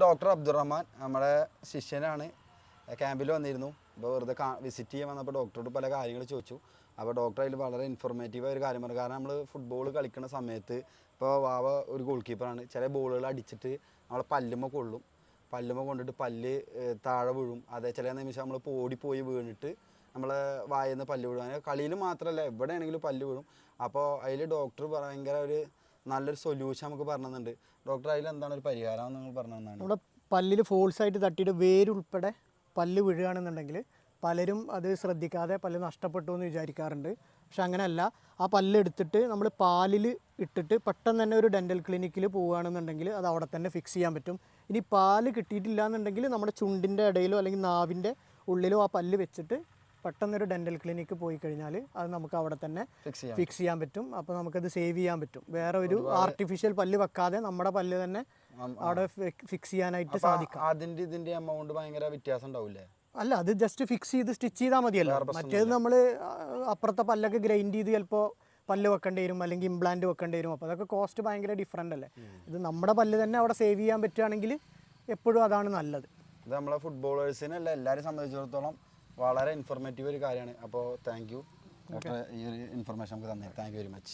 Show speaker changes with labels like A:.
A: Doctor Abdurahman നമ്മുടെ ശിഷ്യനാണ്. ക്യാമ്പിൽ വന്നിരുന്നു. അപ്പോൾ വെറുതെ വിസിറ്റ് ചെയ്യാൻ വന്നപ്പോൾ ഡോക്ടറോട് പല കാര്യങ്ങൾ ചോദിച്ചു. അപ്പോൾ ഡോക്ടർ അതിൽ വളരെ ഇൻഫോർമേറ്റീവായ ഒരു കാര്യം പറഞ്ഞു. കാരണം നമ്മൾ ഫുട്ബോൾ കളിക്കുന്ന സമയത്ത് ഇപ്പോൾ വാവ ഒരു ഗോൾ കീപ്പറാണ്. ചില ബോളുകൾ അടിച്ചിട്ട് നമ്മളെ പല്ലുമ്മ കൊള്ളും. പല്ലുമ്മ കൊണ്ടിട്ട് പല്ല് താഴെ വീഴും. അതേ ചില നിമിഷം നമ്മൾ ഓടിപ്പോയി വീണിട്ട് നമ്മളെ വായിൽ നിന്ന് പല്ല് വീഴും. അങ്ങനെ കളിയിൽ മാത്രമല്ല എവിടെയാണെങ്കിലും പല്ല് വീഴും. അപ്പോൾ അതിൽ ഡോക്ടർ ഭയങ്കര ഒരു നല്ലൊരു സൊല്യൂഷൻ നമുക്ക് പറഞ്ഞു തന്നിട്ടുണ്ട്. ഡോക്ടർ അതിൽ എന്താണ് ഒരു പരിഹാരം എന്ന് നിങ്ങൾ പറഞ്ഞു തന്നാണ്.
B: നമ്മുടെ പല്ലിൽ ഫോൾസായിട്ട് തട്ടിയിട്ട് വേരുൾപ്പെടെ പല്ല് വീഴുകയാണെന്നുണ്ടെങ്കിൽ പലരും അത് ശ്രദ്ധിക്കാതെ പല്ല് നഷ്ടപ്പെട്ടു എന്ന് വിചാരിക്കാറുണ്ട്. പക്ഷെ അങ്ങനെയല്ല. ആ പല്ല് എടുത്തിട്ട് നമ്മൾ പാലിൽ ഇട്ടിട്ട് പെട്ടെന്ന് തന്നെ ഒരു ഡെൻ്റൽ ക്ലിനിക്കിൽ പോവുകയാണെന്നുണ്ടെങ്കിൽ അത് അവിടെ തന്നെ ഫിക്സ് ചെയ്യാൻ പറ്റും. ഇനി പാല് കിട്ടിയിട്ടില്ല എന്നുണ്ടെങ്കിൽ നമ്മുടെ ചുണ്ടിൻ്റെ ഇടയിലോ അല്ലെങ്കിൽ നാവിൻ്റെ ഉള്ളിലോ ആ പല്ല് വെച്ചിട്ട് പെട്ടെന്നൊരു ഡെൻ്റൽ ക്ലിനിക്ക് പോയി കഴിഞ്ഞാൽ അത് നമുക്ക് അവിടെ തന്നെ ഫിക്സ് ചെയ്യാൻ പറ്റും. അപ്പോൾ നമുക്കത് സേവ് ചെയ്യാൻ പറ്റും. വേറെ ഒരു ആർട്ടിഫിഷ്യൽ പല്ല് വെക്കാതെ നമ്മുടെ പല്ല് തന്നെ അവിടെ ഫിക്സ് ചെയ്യാനായിട്ട് സാധിക്കും.
A: അതിൻ്റെ ഇതിൻ്റെ എമൗണ്ട് ഭയങ്കര വ്യത്യാസം ഉണ്ടാവില്ലേ?
B: അല്ല, അത് ജസ്റ്റ് ഫിക്സ് ചെയ്ത് സ്റ്റിച്ച് ചെയ്താൽ മതിയല്ലോ. മറ്റേത് നമ്മൾ അപ്പുറത്തെ പല്ലൊക്കെ ഗ്രൈൻഡ് ചെയ്ത് ചിലപ്പോൾ പല്ല് വെക്കേണ്ടി വരും, അല്ലെങ്കിൽ ഇംപ്ലാന്റ് വെക്കേണ്ടി വരും. അപ്പോൾ അതൊക്കെ കോസ്റ്റ് ഭയങ്കര ഡിഫറൻ്റ് അല്ലേ. ഇത് നമ്മുടെ പല്ല് തന്നെ അവിടെ സേവ് ചെയ്യാൻ പറ്റുകയാണെങ്കിൽ എപ്പോഴും അതാണ് നല്ലത്.
A: ഇത് നമ്മളെ ഫുട്ബോളേഴ്സിനല്ല എല്ലാവരും സംബന്ധിച്ചിടത്തോളം വളരെ ഇൻഫോർമേറ്റീവ് ഒരു കാര്യമാണ്. അപ്പോൾ താങ്ക് യു ഡോക്ടർ, ഈ ഒരു ഇൻഫർമേഷൻ നമുക്ക് തന്നെ. Thank you very much.